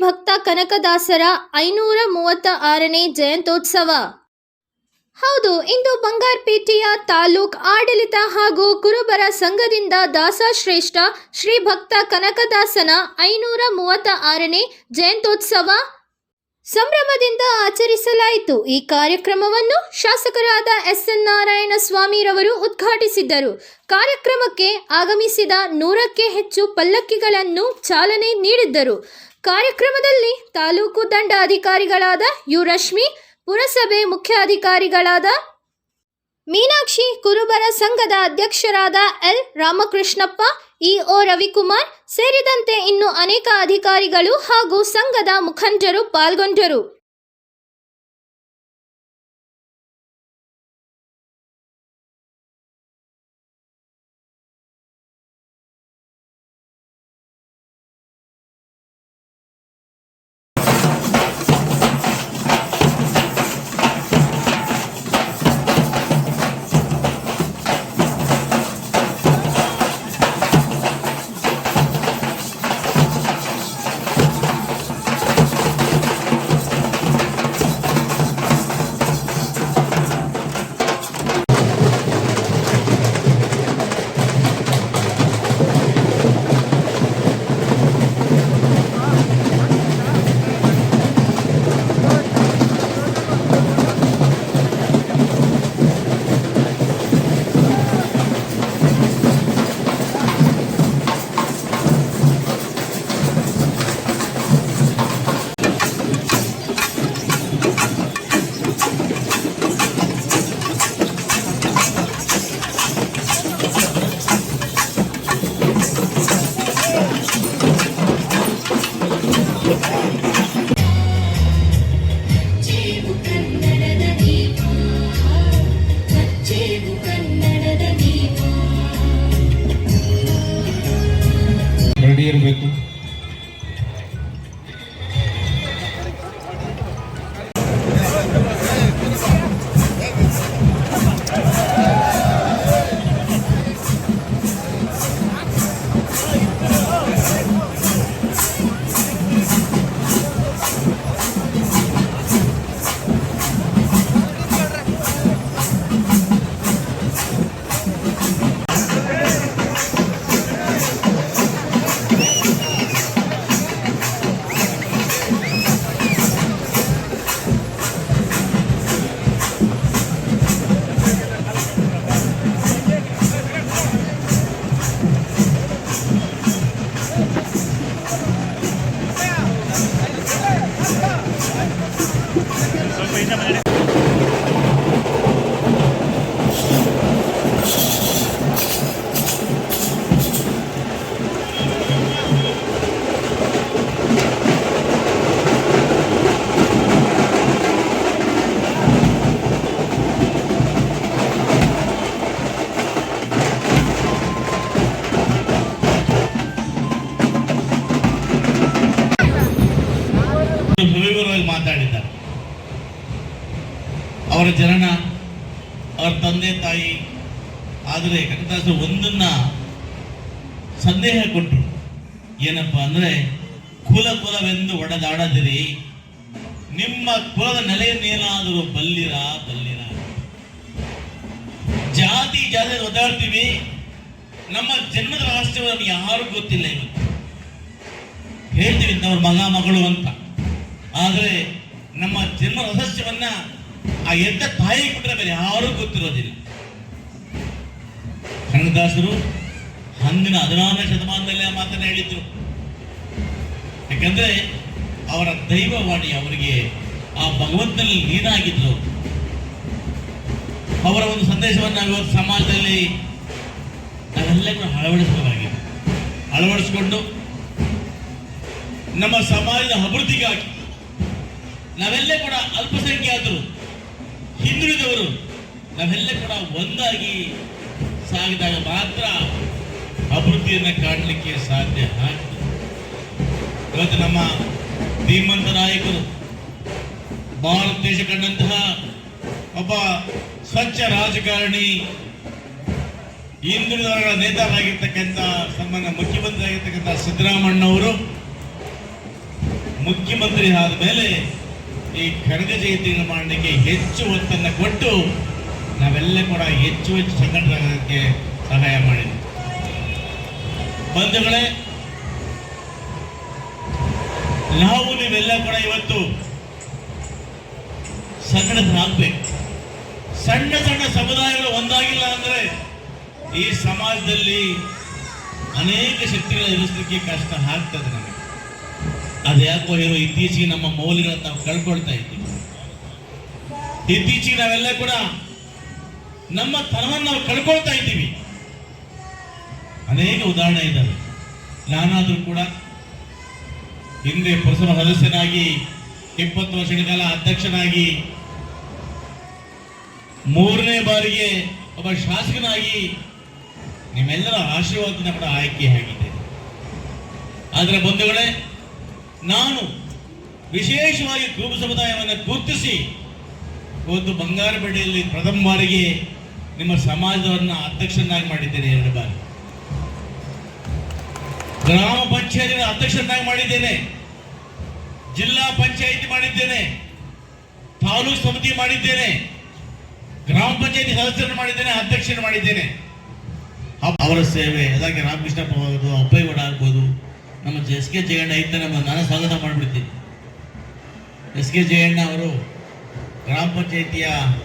ಭಕ್ತ ಕನಕದಾಸರ 536ನೇ ಜಯಂತ್ಯೋತ್ಸವ. ಹೌದು, ಇಂದು ಬಂಗಾರಪೇಟೆಯ ತಾಲೂಕ್ ಆಡಳಿತ ಹಾಗೂ ಕುರುಬರ ಸಂಘದಿಂದ ದಾಸಶ್ರೇಷ್ಠ ಶ್ರೀ ಭಕ್ತ ಕನಕದಾಸನ 536ನೇ ಜಯಂತ್ಯೋತ್ಸವ ಸಂಭ್ರಮದಿಂದ ಆಚರಿಸಲಾಯಿತು. ಈ ಕಾರ್ಯಕ್ರಮವನ್ನು ಶಾಸಕರಾದ ಎಸ್.ಎನ್. ನಾರಾಯಣ ಸ್ವಾಮಿರವರು ಉದ್ಘಾಟಿಸಿದ್ದರು. ಕಾರ್ಯಕ್ರಮಕ್ಕೆ ಆಗಮಿಸಿದ 100ಕ್ಕೆ ಹೆಚ್ಚು ಪಲ್ಲಕ್ಕಿಗಳನ್ನು ಚಾಲನೆ ನೀಡಿದ್ದರು. ಕಾರ್ಯಕ್ರಮದಲ್ಲಿ ತಾಲೂಕು ದಂಡಾಧಿಕಾರಿಗಳಾದ ಯು ರಶ್ಮಿ, ಪುರಸಭೆ ಮುಖ್ಯಾಧಿಕಾರಿಗಳಾದ ಮೀನಾಕ್ಷಿ, ಕುರುಬರ ಸಂಘದ ಅಧ್ಯಕ್ಷರಾದ ಎಲ್ ರಾಮಕೃಷ್ಣಪ್ಪ, ಇಒ ರವಿಕುಮಾರ್ ಸೇರಿದಂತೆ ಇನ್ನು ಅನೇಕ ಅಧಿಕಾರಿಗಳು ಹಾಗೂ ಸಂಘದ ಮುಖಂಡರು ಪಾಲ್ಗೊಂಡರು. ರೆಡಿ ಇರಬೇಕು. ಮಾತಾಡಿದ್ದಾರೆ. ಅವರ ಜನನ, ಅವರ ತಂದೆ ತಾಯಿ. ಆದರೆ ಕನಕದಾಸರು ಒಂದನ್ನ ಸಂದೇಹ ಕೊಟ್ಟರು. ಏನಪ್ಪ ಅಂದ್ರೆ, ಕುಲವೆಂದು ಒಡೆದಾಡದಿರಿ, ನಿಮ್ಮ ಕುಲದ ನೆಲೆಯನ್ನೇನಾದರೂ ಬಲ್ಲಿರ. ಜಾತಿ ಒದ್ದಾಡ್ತೀವಿ, ನಮ್ಮ ಜನ್ಮದ ರಹಸ್ಯವು ನಮ್ಗೆ ಯಾರು ಗೊತ್ತಿಲ್ಲ. ಇವತ್ತು ಹೇಳ್ತೀವಿ ಅವ್ರ ಮಗಳು ಅಂತ, ಆದರೆ ನಮ್ಮ ಜನ್ಮ ರಹಸ್ಯವನ್ನ ಆ ಎದ್ದ ತಾಯಿ ಬಿಟ್ಟರೆ ಬೇರೆ ಯಾರೂ ಗೊತ್ತಿರೋದಿಲ್ಲ. ಕನಕದಾಸರು ಅಂದಿನ 16ನೇ ಶತಮಾನದಲ್ಲಿ ಆ ಮಾತನ್ನ ಹೇಳಿದ್ರು. ಯಾಕಂದ್ರೆ ಅವರ ದೈವವಾಣಿ ಅವರಿಗೆ ಆ ಭಗವಂತನಲ್ಲಿ ಲೀನಾಗಿದ್ರು. ಅವರ ಒಂದು ಸಂದೇಶವನ್ನು ಇವತ್ತು ಸಮಾಜದಲ್ಲಿ ನಾವೆಲ್ಲ ಅಳವಡಿಸಬೇಕಾಗಿದೆ. ಅಳವಡಿಸಿಕೊಂಡು ನಮ್ಮ ಸಮಾಜದ ಅಭಿವೃದ್ಧಿಗಾಗಿ ನಾವೆಲ್ಲ ಕೂಡ ಅಲ್ಪಸಂಖ್ಯಾತರು, ಹಿಂದುಳಿದವರು ನಾವೆಲ್ಲ ಕೂಡ ಒಂದಾಗಿ ಸಾಗಿದಾಗ ಮಾತ್ರ ಅಭಿವೃದ್ಧಿಯನ್ನು ಕಾಣಲಿಕ್ಕೆ ಸಾಧ್ಯ ಆಗ್ತದೆ. ಇವತ್ತು ನಮ್ಮ ಧೀಮಂತ ನಾಯಕರು, ಭಾರತ ದೇಶ ಕಂಡಂತಹ ಒಬ್ಬ ಸ್ವಚ್ಛ ರಾಜಕಾರಣಿ, ಹಿಂದುಳಿದವರ ನೇತಾರಾಗಿರ್ತಕ್ಕಂಥ ಸನ್ಮಾನ್ಯ ಮುಖ್ಯಮಂತ್ರಿ ಆಗಿರ್ತಕ್ಕಂಥ ಸಿದ್ದರಾಮಣ್ಣವರು ಮುಖ್ಯಮಂತ್ರಿ ಆದ ಮೇಲೆ ಈ ಕನಕ ಜಯಂತಿಯನ್ನು ಮಾಡಲಿಕ್ಕೆ ಹೆಚ್ಚು ಒತ್ತನ್ನು ಕೊಟ್ಟು ನಾವೆಲ್ಲ ಕೂಡ ಹೆಚ್ಚು ಹೆಚ್ಚು ಸಂಘಟನೆಗೆ ಸಹಾಯ ಮಾಡಿದ್ವಿ. ಬಂಧುಗಳೇ, ನಾವು ನೀವೆಲ್ಲ ಕೂಡ ಇವತ್ತು ಸಂಘಟನೆಯಾಗಬೇಕು. ಸಣ್ಣ ಸಣ್ಣ ಸಮುದಾಯಗಳು ಒಂದಾಗಿಲ್ಲ ಅಂದ್ರೆ ಈ ಸಮಾಜದಲ್ಲಿ ಅನೇಕ ಶಕ್ತಿಗಳ ಎದುರಿಸಲಿಕ್ಕೆ ಕಷ್ಟ ಆಗ್ತದೆ ನಮಗೆ. ಅದ್ಯಾಕೋ ಏನೋ ಇತ್ತೀಚೆಗೆ ನಮ್ಮ ಮೌಲ್ಯಗಳನ್ನು ನಾವು ಕಳ್ಕೊಳ್ತಾ ಇದ್ದೀವಿ. ಇತ್ತೀಚೆಗೆ ನಾವೆಲ್ಲ ಕೂಡ ನಮ್ಮ ತನವನ್ನು ನಾವು ಕಳ್ಕೊಳ್ತಾ ಇದ್ದೀವಿ. ಅನೇಕ ಉದಾಹರಣೆ ಇದ್ದಾವೆ. ನಾನಾದರೂ ಕೂಡ ಹಿಂದೆ ಪುರಸಭಾ ಸದಸ್ಯನಾಗಿ 20 ವರ್ಷಗಳ ಕಾಲ ಅಧ್ಯಕ್ಷನಾಗಿ 3ನೇ ಬಾರಿಗೆ ಒಬ್ಬ ಶಾಸಕನಾಗಿ ನಿಮ್ಮೆಲ್ಲರ ಆಶೀರ್ವಾದದಿಂದ ಕೂಡ ಆಯ್ಕೆಯಾಗಿದೆ. ಆದರೆ ಬಂಧುಗಳೇ, ನಾನು ವಿಶೇಷವಾಗಿ ಕುರುಬ ಸಮುದಾಯವನ್ನು ಗುರುತಿಸಿ ಇವತ್ತು ಬಂಗಾರಪೇಟೆಯಲ್ಲಿ ಪ್ರಥಮ ಬಾರಿಗೆ ನಿಮ್ಮ ಸಮಾಜವನ್ನು ಅಧ್ಯಕ್ಷನಾಗಿ ಮಾಡಿದ್ದೇನೆ. 2 ಬಾರಿ ಗ್ರಾಮ ಪಂಚಾಯತಿನ ಅಧ್ಯಕ್ಷನಾಗಿ ಮಾಡಿದ್ದೇನೆ, ಜಿಲ್ಲಾ ಪಂಚಾಯಿತಿ ಮಾಡಿದ್ದೇನೆ, ತಾಲೂಕು ಸಮಿತಿ ಮಾಡಿದ್ದೇನೆ, ಗ್ರಾಮ ಪಂಚಾಯತಿ ಸದಸ್ಯರನ್ನು ಮಾಡಿದ್ದೇನೆ, ಅಧ್ಯಕ್ಷರನ್ನು ಮಾಡಿದ್ದೇನೆ. ಅವರ ಸೇವೆ ಅದಕ್ಕೆ ರಾಮಕೃಷ್ಣಪ್ಪ ಆಗ್ಬೋದು, ಅಪ್ಪಯ್ಯಗೌಡ ಆಗ್ಬೋದು, ನಮ್ಮ ಎಸ್ ಕೆ ಜಯಣ್ಣ ಇದ್ದ ನಾನು ಸ್ವಾಗತ ಮಾಡಿಬಿಡ್ತೀನಿ. ಎಸ್ ಕೆ ಜಯಣ್ಣ ಅವರು ಗ್ರಾಮ ಪಂಚಾಯಿತಿಯ